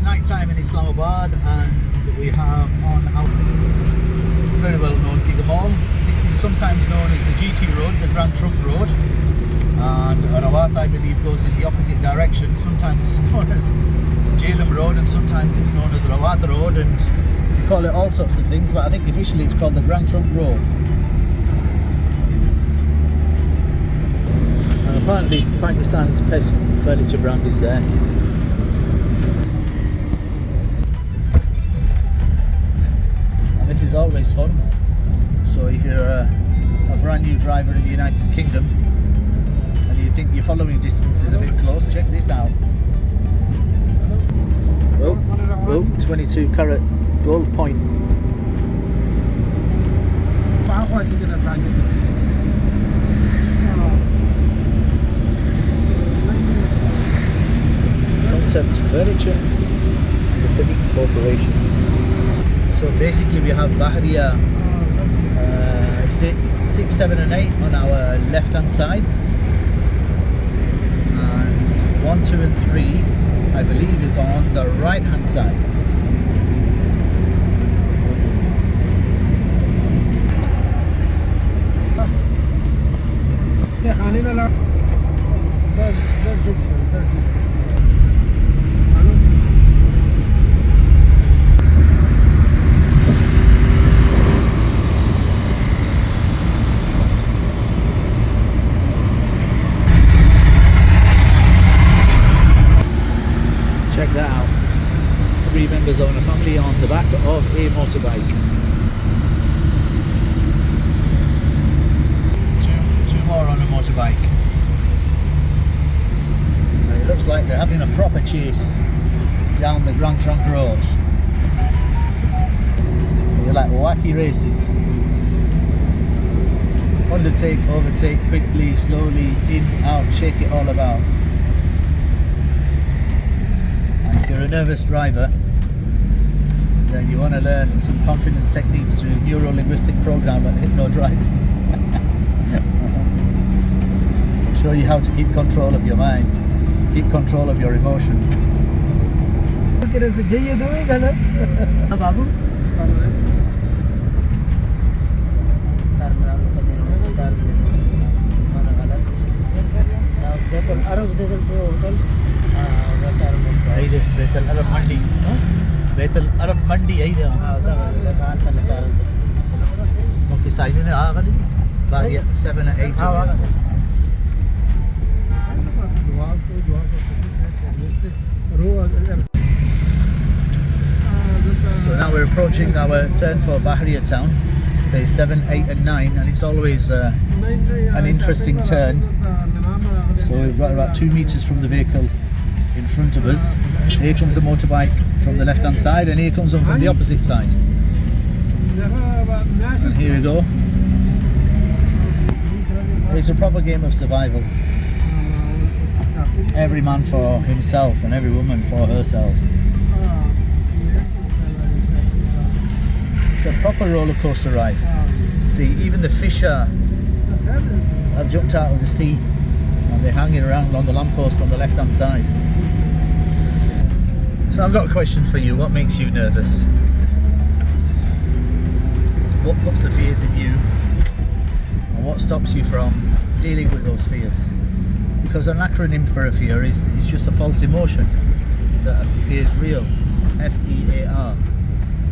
night time in Islamabad, and we have on our very well known Giga Mall. This is sometimes known as the GT Road, the Grand Trunk Road, and Rawat, I believe, goes in the opposite direction. Sometimes it's known as Jhelum Road, and sometimes it's known as Rawat Road, and you call it all sorts of things, but I think officially it's called the Grand Trunk Road. And apparently Pakistan's best furniture brand is there. And this is always fun. So if you're a brand new driver in the United Kingdom and you think your following distance is a bit close, check this out. Oh, 22 carat gold point. Concept Furniture and the Tariq Corporation. So basically we have Bahriya 6, 7 and 8 on our left hand side, and 1, 2 and 3 I believe is on the right hand side. Check that out. 3 members of a family on the back of a motorbike. Two more on a motorbike. And it looks like they're having a proper chase down the Grand Trunk Road. They're like wacky races. Undertake, overtake, quickly, slowly, in, out, shake it all about. If you're a nervous driver, then you want to learn some confidence techniques through neuro-linguistic program at Hypnodriving. I'll show you how to keep control of your mind, keep control of your emotions. Betel Arab Mandi. Betel Arab Mandi ay dia. Okay, side ni ah kan ni. Bahriya 7 and 8. So now we're approaching our turn for Bahriya town. Phase 7, 8 and 9, and it's always an interesting turn. So we've got about 2 meters from the vehicle in front of us. Here comes a motorbike from the left hand side, and here comes one from the opposite side. And here we go. It's a proper game of survival. Every man for himself and every woman for herself. It's a proper roller coaster ride. See, even the fish have jumped out of the sea, and they're hanging around along the lamppost on the left hand side. So I've got a question for you. What makes you nervous? What puts the fears in you? And what stops you from dealing with those fears? Because an acronym for a fear is just a false emotion that appears real. F-E-A-R.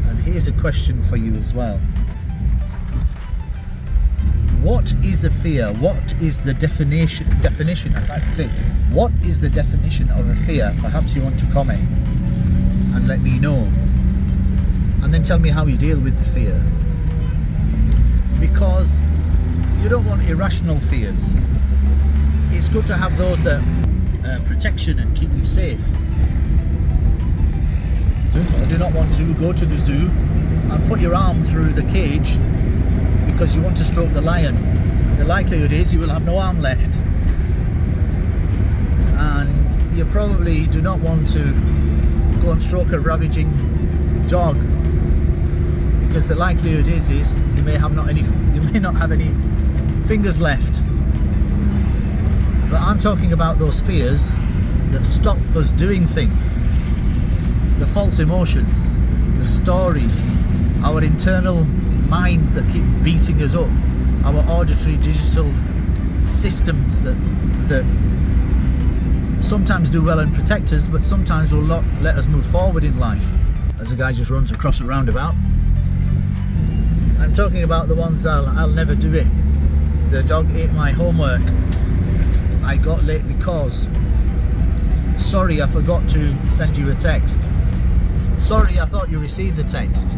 And here's a question for you as well. What is a fear? What is the definition? I'd like to say, what is the definition of a fear? Perhaps you want to comment and let me know, and then tell me how you deal with the fear, because you don't want irrational fears. It's good to have those that protection and keep you safe. So I do not want to go to the zoo and put your arm through the cage because you want to stroke the lion. The likelihood is you will have no arm left, and you probably do not want to go and stroke a ravaging dog, because the likelihood is you may not have any fingers left. But I'm talking about those fears that stop us doing things. the false emotions, the stories, our internal minds that keep beating us up, our auditory digital systems that sometimes do well and protect us, but sometimes will not let us move forward in life. As a guy just runs across a roundabout. I'm talking about the ones I'll never do it. The dog ate my homework. I got late because. Sorry, I forgot to send you a text. Sorry, I thought you received the text.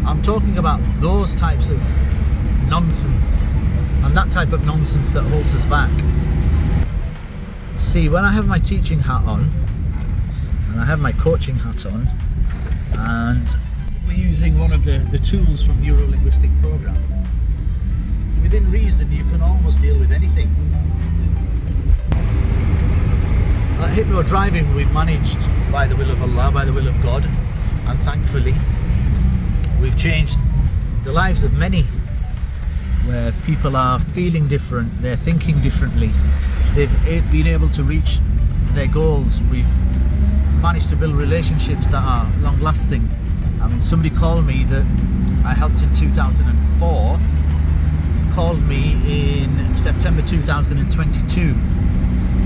I'm talking about those types of nonsense, and that type of nonsense that holds us back. See, when I have my teaching hat on, and I have my coaching hat on, and we're using one of the tools from Neuro-Linguistic Program, within reason you can almost deal with anything. At Hypnodriving we've managed, by the will of Allah, by the will of God, and thankfully we've changed the lives of many, where people are feeling different, they're thinking differently, they've been able to reach their goals. We've managed to build relationships that are long lasting. I mean, somebody called me that I helped in 2004, called me in September 2022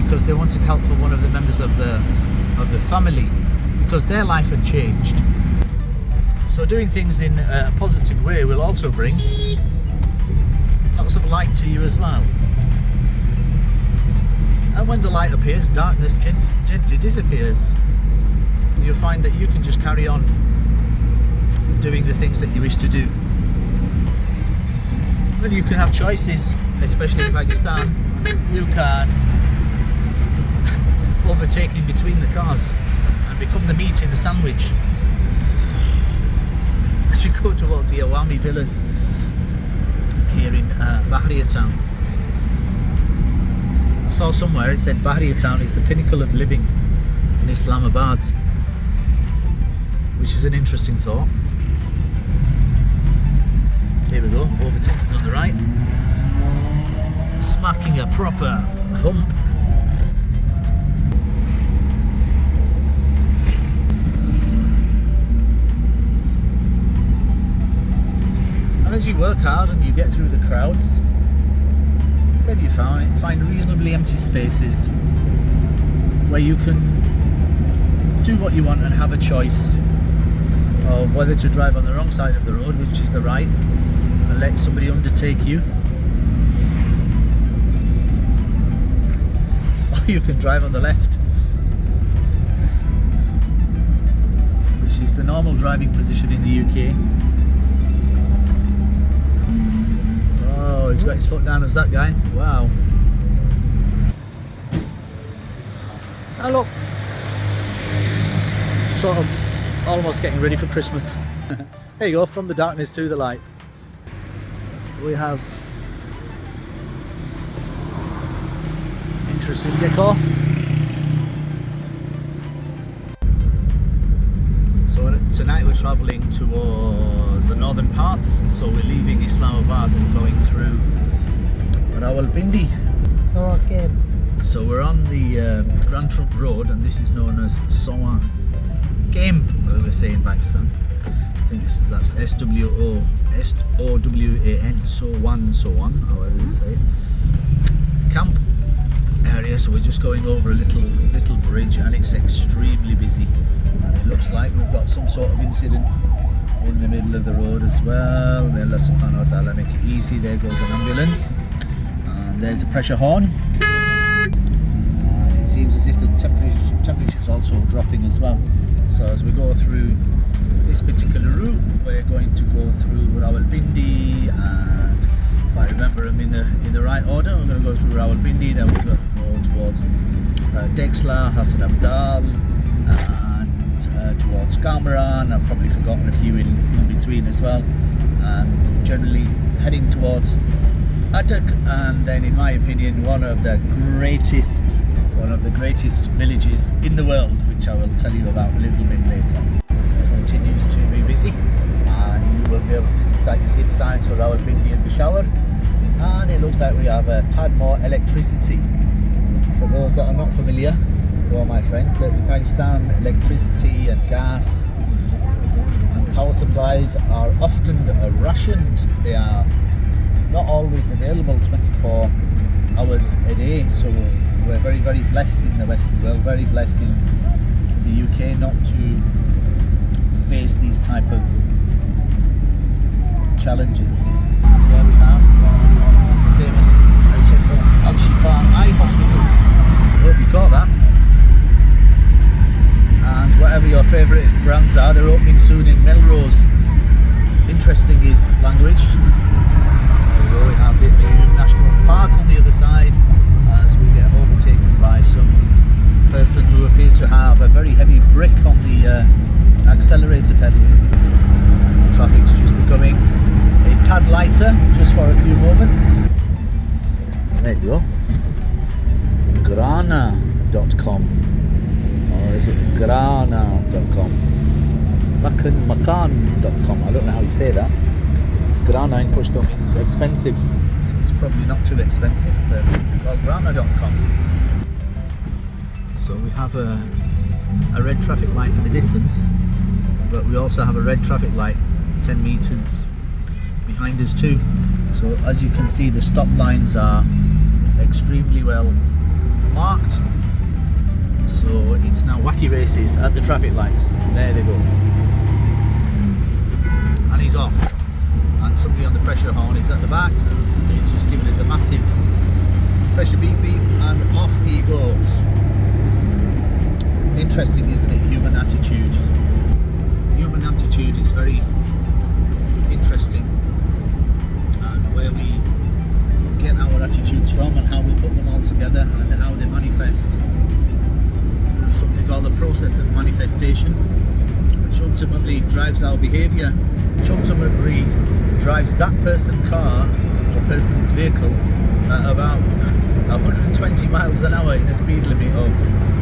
because they wanted help for one of the members of the family, because their life had changed. So doing things in a positive way will also bring lots of light to you as well. And when the light appears, darkness gently disappears. And you'll find that you can just carry on doing the things that you wish to do. Then you can have choices, especially in Pakistan. You can overtake in between the cars and become the meat in the sandwich as you go towards the Awami villas here in Bahriya town. I saw somewhere it said Bahriya town is the pinnacle of living in Islamabad, which is an interesting thought. Here we go, overtaking on the right, smacking a proper hump. And as you work hard and you get through the crowds, then you find reasonably empty spaces where you can do what you want and have a choice of whether to drive on the wrong side of the road, which is the right, and let somebody undertake you, or you can drive on the left, which is the normal driving position in the UK. Oh, he's got his foot down as that guy. Wow. Oh look, sort of almost getting ready for Christmas. There you go, from the darkness to the light. We have interesting decor. So tonight we're travelling towards the northern parts, so we're leaving Islamabad and going through Rawalpindi. So we're on the Grand Trunk Road, and this is known as Sowan Game, as they say in Pakistan. I think that's S-W-O-W-A-N, Sowan, however they say it. Camp area, so we're just going over a little bridge, and it's extremely busy. And it looks like we've got some sort of incident in the middle of the road as well. May Allah subhanahu wa ta'ala make it easy. There goes an ambulance, and there's a pressure horn. And it seems as if the temperature is also dropping as well. So as we go through this particular route, we're going to go through Rawalpindi, and if I remember them in the right order, we're going to go through Rawalpindi, then we're going to go towards Dexla, Hassan Abdal, and towards Kamran. I've probably forgotten a few in between as well, and generally heading towards Attock, and then in my opinion one of the greatest villages in the world, which I will tell you about a little bit later. So it continues to be busy, and you will be able to see the signs for Rawalpindi and Peshawar, and it looks like we have a tad more electricity. For those that are not familiar, Well, my friends, in Pakistan, electricity and gas and power supplies are often rationed. They are not always available 24 hours a day, so we're very, very blessed in the Western world, very blessed in the UK not to face these type of challenges. There we have one of the famous Al Shifa eye hospitals. I hope you caught that. And whatever your favourite brands are, they're opening soon in Melrose. Interesting is language. We have the National Park on the other side as we get overtaken by some person who appears to have a very heavy brick on the accelerator pedal. Traffic's just becoming a tad lighter just for a few moments. There you go. Grana.com, or is it Grana.com? Makan.com. I don't know how you say that. Grana in Pashto means expensive, so it's probably not too expensive, but it's called Grana.com. So we have a red traffic light in the distance, but we also have a red traffic light 10 meters behind us too. So as you can see, the stop lines are extremely well marked. So it's now wacky races at the traffic lights. There they go. And he's off. And somebody on the pressure horn is at the back. He's just giving us a massive pressure beep beep, and off he goes. Interesting, isn't it? Human attitude. Human attitude is very interesting, and where we get our attitudes from and how we put them all together and how they manifest through something called the process of manifestation, which ultimately drives our behaviour, which ultimately drives that person's car or person's vehicle at about 120 miles an hour in a speed limit of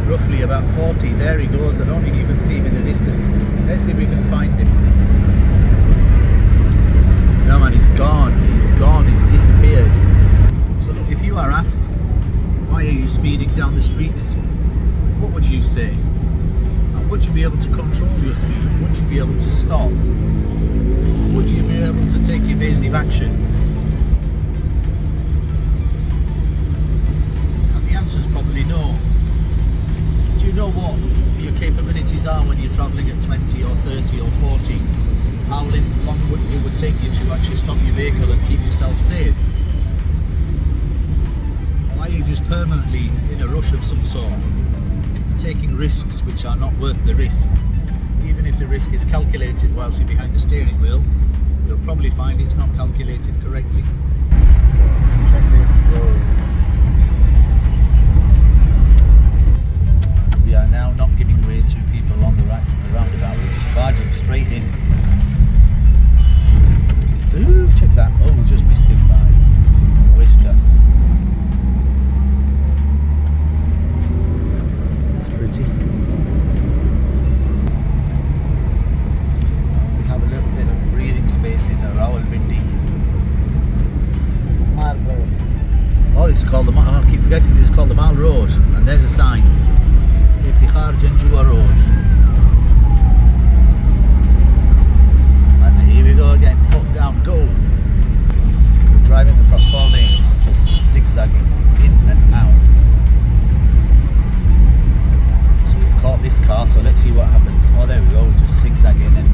roughly about 40. There he goes. I don't think you can see him in the distance. Let's see if we can find him. No man, he's gone, he's disappeared. So look, if you are asked, why are you speeding down the streets, what would you say? And would you be able to control your speed? Would you be able to stop? Would you be able to take evasive action? And the answer is probably no. Do you know what your capabilities are when you're travelling at 20 or 30 or 40? How long it would take you to actually stop your vehicle and keep yourself safe? Or are you just permanently in a rush of some sort, taking risks which are not worth the risk? Even if the risk is calculated whilst you're behind the steering wheel, you'll probably find it's not calculated correctly. So, check this road. We are now not giving way to people on the roundabout, we're just barging straight in. Ooh, check that. Oh, we just missed him by a whisker. That's pretty. We have a little bit of breathing space in the Rawalpindi. Oh, this is called the Mall. I keep forgetting this is called the Mall Road, and there's a sign. Iftikhar Janjua Road. And here we go again, foot down, go. We're driving across 4 lanes, just zigzagging in and out. So we've caught this car, so let's see what happens. Oh, there we go, we're just zigzagging in.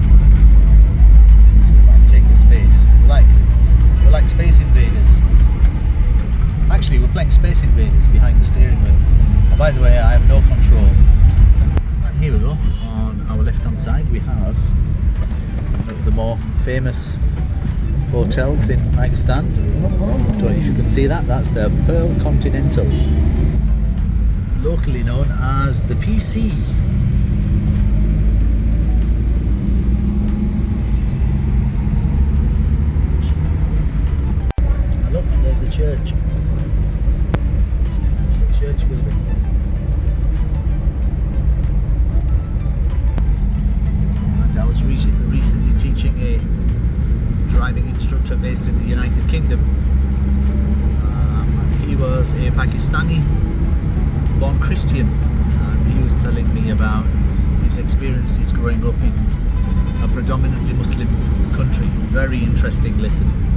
So we might take the space. We're like Space Invaders. Actually, we're playing Space Invaders behind the steering wheel. And by the way, I have no control. And here we go, on our left hand side we have one of the more famous hotels in Pakistan. Don't know if you can see that, that's the Pearl Continental, locally known as the PC. And look, there's the church. The church building. And I was recently teaching a driving instructor based in the United Kingdom. He was a Pakistani born Christian, and he was telling me about his experiences growing up in a predominantly Muslim country. Very interesting listen.